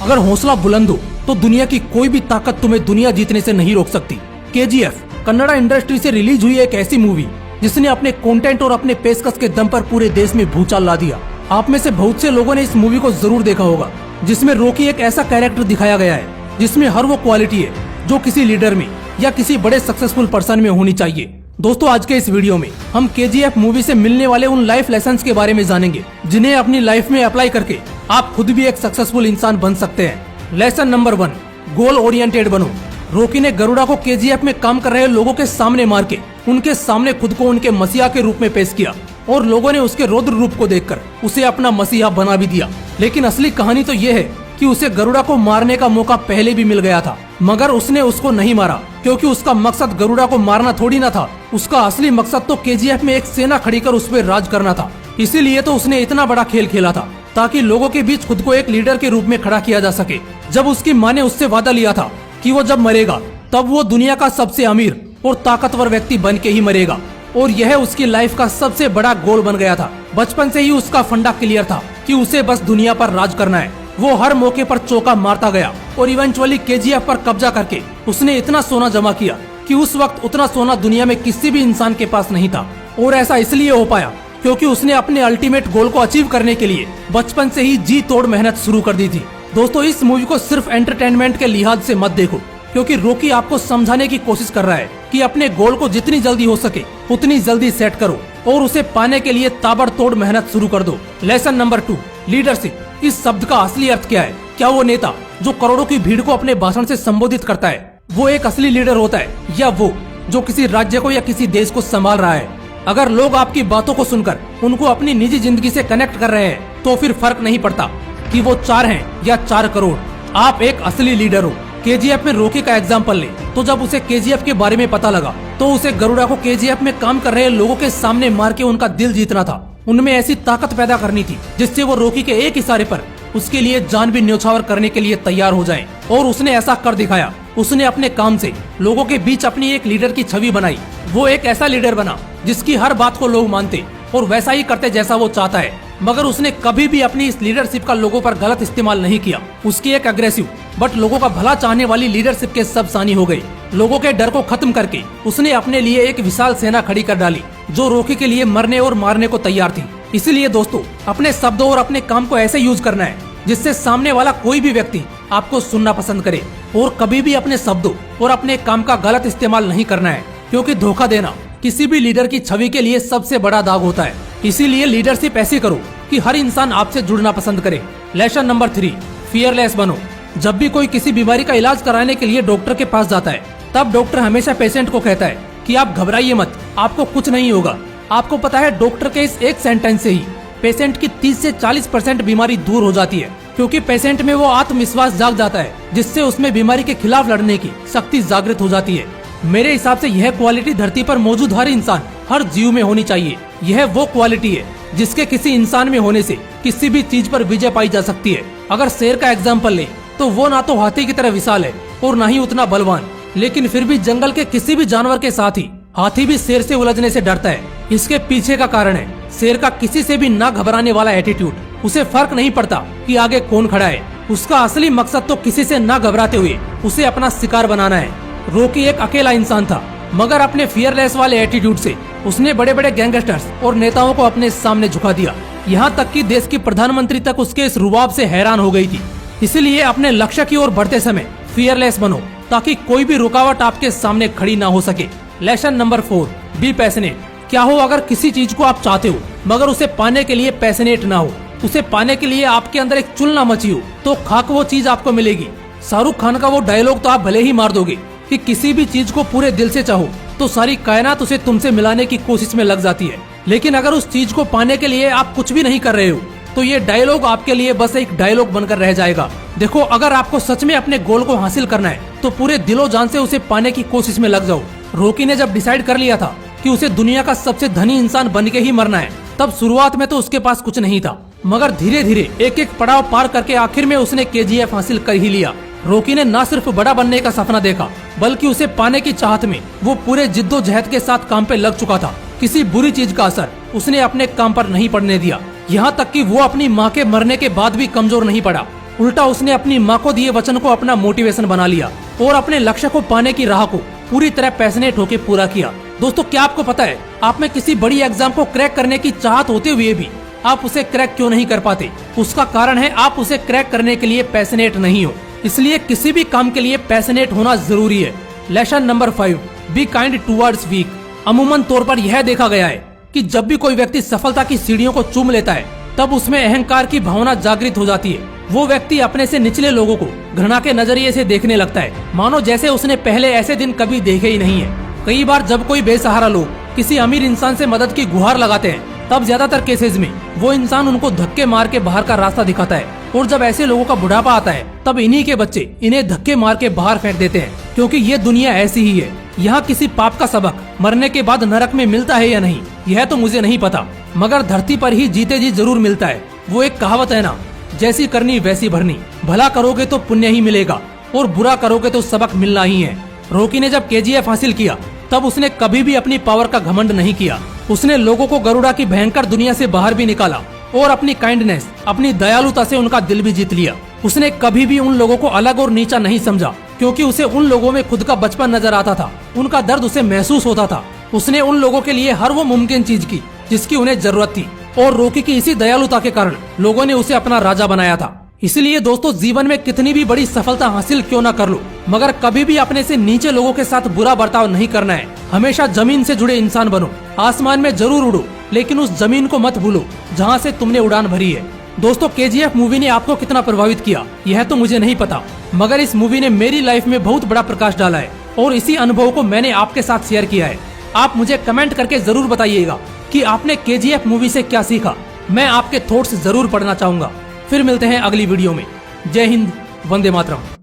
अगर हौसला बुलंद हो तो दुनिया की कोई भी ताकत तुम्हें दुनिया जीतने से नहीं रोक सकती। KGF कन्नड़ा इंडस्ट्री से रिलीज हुई एक ऐसी मूवी जिसने अपने कंटेंट और अपने पेशकश के दम पर पूरे देश में भूचाल ला दिया। आप में से बहुत से लोगों ने इस मूवी को जरूर देखा होगा, जिसमें रॉकी एक ऐसा कैरेक्टर दिखाया गया है जिसमें हर वो क्वालिटी है जो किसी लीडर में या किसी बड़े सक्सेसफुल पर्सन में होनी चाहिए। दोस्तों, आज के इस वीडियो में हम KGF मूवी से मिलने वाले उन लाइफ लेसन्स के बारे में जानेंगे जिन्हें अपनी लाइफ में अप्लाई करके आप खुद भी एक सक्सेसफुल इंसान बन सकते हैं। लेसन नंबर 1, गोल ओरिएंटेड बनो। रॉकी ने गरुड़ा को KGF में काम कर रहे लोगों के सामने मार के उनके सामने खुद को उनके मसीहा के रूप में पेश किया और लोगों ने उसके रौद्र रूप को देखकर उसे अपना मसीहा बना भी दिया। लेकिन असली कहानी तो ये है कि उसे गरुड़ा को मारने का मौका पहले भी मिल गया था, मगर उसने उसको नहीं मारा क्योंकि उसका मकसद गरुड़ा को मारना थोड़ी ना था। उसका असली मकसद तो KGF में एक सेना खड़ी कर उस पर राज करना था। इसीलिए तो उसने इतना बड़ा खेल खेला था ताकि लोगों के बीच खुद को एक लीडर के रूप में खड़ा किया जा सके। जब उसकी माँ ने उससे वादा लिया था कि वो जब मरेगा तब वो दुनिया का सबसे अमीर और ताकतवर व्यक्ति बन के ही मरेगा, और यह उसकी लाइफ का सबसे बड़ा गोल बन गया था। बचपन से ही उसका फंडा क्लियर था कि उसे बस दुनिया पर राज करना है। वो हर मौके पर चौका मारता गया और इवेंचुअली KGF पर कब्जा करके उसने इतना सोना जमा किया कि उस वक्त उतना सोना दुनिया में किसी भी इंसान के पास नहीं था। और ऐसा इसलिए हो पाया क्योंकि उसने अपने अल्टीमेट गोल को अचीव करने के लिए बचपन से ही जी तोड़ मेहनत शुरू कर दी थी। दोस्तों, इस मूवी को सिर्फ एंटरटेनमेंट के लिहाज से मत देखो, क्योंकि रॉकी आपको समझाने की कोशिश कर रहा है कि अपने गोल को जितनी जल्दी हो सके उतनी जल्दी सेट करो और उसे पाने के लिए ताबड़तोड़ मेहनत शुरू कर दो। Lesson number 2, leadership. इस शब्द का असली अर्थ क्या है? क्या वो नेता जो करोड़ों की भीड़ को अपने भाषण से संबोधित करता है वो एक असली लीडर होता है, या वो जो किसी राज्य को या किसी देश को संभाल रहा है? अगर लोग आपकी बातों को सुनकर उनको अपनी निजी जिंदगी से कनेक्ट कर रहे हैं तो फिर फर्क नहीं पड़ता कि वो 4 हैं या 4 करोड़, आप एक असली लीडर हो। KGF में रॉकी का एग्जाम्पल ले तो जब उसे KGF के बारे में पता लगा तो उसे गरुड़ा को KGF में काम कर रहे लोगों के सामने मार के उनका दिल जीतना था। उनमें ऐसी ताकत पैदा करनी थी जिससे वो रॉकी के एक इशारे पर उसके लिए जान भी न्यौछावर करने के लिए तैयार हो जाएं। और उसने ऐसा कर दिखाया। उसने अपने काम से लोगों के बीच अपनी एक लीडर की छवि बनाई। वो एक ऐसा लीडर बना जिसकी हर बात को लोग मानते और वैसा ही करते जैसा वो चाहता है। मगर उसने कभी भी अपनी इस लीडरशिप का लोगों पर गलत इस्तेमाल नहीं किया। उसकी एक अग्रेसिव बट लोगों का भला चाहने वाली लीडरशिप के सब सानी हो गई। लोगों के डर को खत्म करके उसने अपने लिए एक विशाल सेना खड़ी कर डाली जो रॉकी के लिए मरने और मारने को तैयार थी। इसीलिए दोस्तों, अपने शब्दों और अपने काम को ऐसे यूज करना है जिससे सामने वाला कोई भी व्यक्ति आपको सुनना पसंद करे, और कभी भी अपने शब्दों और अपने काम का गलत इस्तेमाल नहीं करना है, क्योंकि धोखा देना किसी भी लीडर की छवि के लिए सबसे बड़ा दाग होता है। इसीलिए लीडरशिप ऐसी करो कि हर इंसान आपसे जुड़ना पसंद करे। लेसन नंबर 3, फियरलेस बनो। जब भी कोई किसी बीमारी का इलाज कराने के लिए डॉक्टर के पास जाता है तब डॉक्टर हमेशा पेशेंट को कहता है कि आप घबराइए मत, आपको कुछ नहीं होगा। आपको पता है डॉक्टर के इस एक सेंटेंस से ही पेशेंट की 30 से 40% बीमारी दूर हो जाती है, क्योंकि पेशेंट में वो आत्मविश्वास जाग जाता है जिससे उसमें बीमारी के खिलाफ लड़ने की शक्ति जागृत हो जाती है। मेरे हिसाब से यह क्वालिटी धरती पर मौजूद हर इंसान, हर जीव में होनी चाहिए। यह वो क्वालिटी है जिसके किसी इंसान में होने से किसी भी चीज पर विजय पाई जा सकती है। अगर शेर का एग्जाम्पल ले तो वो ना तो हाथी की तरह विशाल है और ना ही उतना बलवान, लेकिन फिर भी जंगल के किसी भी जानवर के साथ ही हाथी भी शेर से उलझने से डरता है। इसके पीछे का कारण है शेर का किसी से भी ना घबराने वाला एटीट्यूड। उसे फर्क नहीं पड़ता कि आगे कौन खड़ा है, उसका असली मकसद तो किसी से ना घबराते हुए उसे अपना शिकार बनाना है। रॉकी एक अकेला इंसान था, मगर अपने फियरलेस वाले एटीट्यूड से उसने बड़े बड़े गैंगस्टर्स और नेताओं को अपने सामने झुका दिया। यहाँ तक कि देश की प्रधानमंत्री तक उसके इस रुबाब से हैरान हो गई थी। इसीलिए अपने लक्ष्य की ओर बढ़ते समय फियरलेस बनो ताकि कोई भी रुकावट आपके सामने खड़ी ना हो सके। Lesson number 4, be passionate. क्या हो अगर किसी चीज को आप चाहते हो मगर उसे पाने के लिए पैशनेट ना हो, उसे पाने के लिए आपके अंदर एक चुलना मची हो, तो खाक वो चीज आपको मिलेगी। शाहरुख खान का वो डायलॉग तो आप भले ही मार दोगे कि किसी भी चीज को पूरे दिल से चाहो तो सारी कायनात उसे तुमसे मिलाने की कोशिश में लग जाती है। लेकिन अगर उस चीज को पाने के लिए आप कुछ भी नहीं कर रहे हो तो ये डायलॉग आपके लिए बस एक डायलॉग बनकर रह जाएगा। देखो, अगर आपको सच में अपने गोल को हासिल करना है तो पूरे दिलो जान से उसे पाने की कोशिश में लग जाओ। रॉकी ने जब डिसाइड कर लिया था कि उसे दुनिया का सबसे धनी इंसान बन के ही मरना है, तब शुरुआत में तो उसके पास कुछ नहीं था, मगर धीरे धीरे एक एक पड़ाव पार करके आखिर में उसने KGF हासिल कर ही लिया। रॉकी ने न सिर्फ बड़ा बनने का सपना देखा बल्कि उसे पाने की चाहत में वो पूरे जिद्दोजहद के साथ काम पे लग चुका था। किसी बुरी चीज का असर उसने अपने काम पर नहीं पड़ने दिया। यहाँ तक कि वो अपनी माँ के मरने के बाद भी कमजोर नहीं पड़ा। उल्टा उसने अपनी माँ को दिए वचन को अपना मोटिवेशन बना लिया और अपने लक्ष्य को पाने की राह को पूरी तरह पैशनेट होकर पूरा किया। दोस्तों, क्या आपको पता है, आप में किसी बड़ी एग्जाम को क्रैक करने की चाहत होते हुए भी आप उसे क्रैक क्यों नहीं कर पाते? उसका कारण है आप उसे क्रैक करने के लिए पैशनेट नहीं हो। इसलिए किसी भी काम के लिए पैशनेट होना जरूरी है। Lesson number 5, be kind towards weak. अमूमन तौर पर यह देखा गया है कि जब भी कोई व्यक्ति सफलता की सीढ़ियों को चूम लेता है तब उसमें अहंकार की भावना जागृत हो जाती है। वो व्यक्ति अपने से निचले लोगों को घृणा के नजरिए से देखने लगता है, मानो जैसे उसने पहले ऐसे दिन कभी देखे ही नहीं है। कई बार जब कोई बेसहारा लोग किसी अमीर इंसान से मदद की गुहार लगाते हैं तब ज्यादातर केसेस में वो इंसान उनको धक्के मार के बाहर का रास्ता दिखाता है। और जब ऐसे लोगों का बुढ़ापा आता है तब इन्हीं के बच्चे इन्हें धक्के मार के बाहर फेंक देते हैं, क्योंकि ये दुनिया ऐसी ही है। यहाँ किसी पाप का सबक मरने के बाद नरक में मिलता है या नहीं यह तो मुझे नहीं पता, मगर धरती पर ही जीते जी जरूर मिलता है। वो एक कहावत है ना, जैसी करनी वैसी भरनी। भला करोगे तो पुण्य ही मिलेगा और बुरा करोगे तो सबक मिलना ही है। रॉकी ने जब KGF हासिल किया तब उसने कभी भी अपनी पावर का घमंड नहीं किया। उसने लोगों को गरुड़ा की भयंकर दुनिया से बाहर भी निकाला और अपनी काइंडनेस, अपनी दयालुता से उनका दिल भी जीत लिया। उसने कभी भी उन लोगों को अलग और नीचा नहीं समझा, क्योंकि उसे उन लोगों में खुद का बचपन नजर आता था। उनका दर्द उसे महसूस होता था। उसने उन लोगों के लिए हर वो मुमकिन चीज की जिसकी उन्हें जरूरत थी, और रॉकी की इसी दयालुता के कारण लोगों ने उसे अपना राजा बनाया था। इसलिए दोस्तों, जीवन में कितनी भी बड़ी सफलता हासिल क्यों न कर लो, मगर कभी भी अपने से नीचे लोगों के साथ बुरा बर्ताव नहीं करना है। हमेशा जमीन से जुड़े इंसान बनो। आसमान में जरूर उड़ो, लेकिन उस जमीन को मत भूलो जहाँ से तुमने उड़ान भरी है। दोस्तों, KGF मूवी ने आपको कितना प्रभावित किया यह तो मुझे नहीं पता, मगर इस मूवी ने मेरी लाइफ में बहुत बड़ा प्रकाश डाला है और इसी अनुभव को मैंने आपके साथ शेयर किया है। आप मुझे कमेंट करके जरूर बताइएगा कि आपने KGF मूवी से क्या सीखा। मैं आपके थॉट्स जरूर पढ़ना चाहूंगा। फिर मिलते हैं अगली वीडियो में। जय हिंद, वंदे मातरम।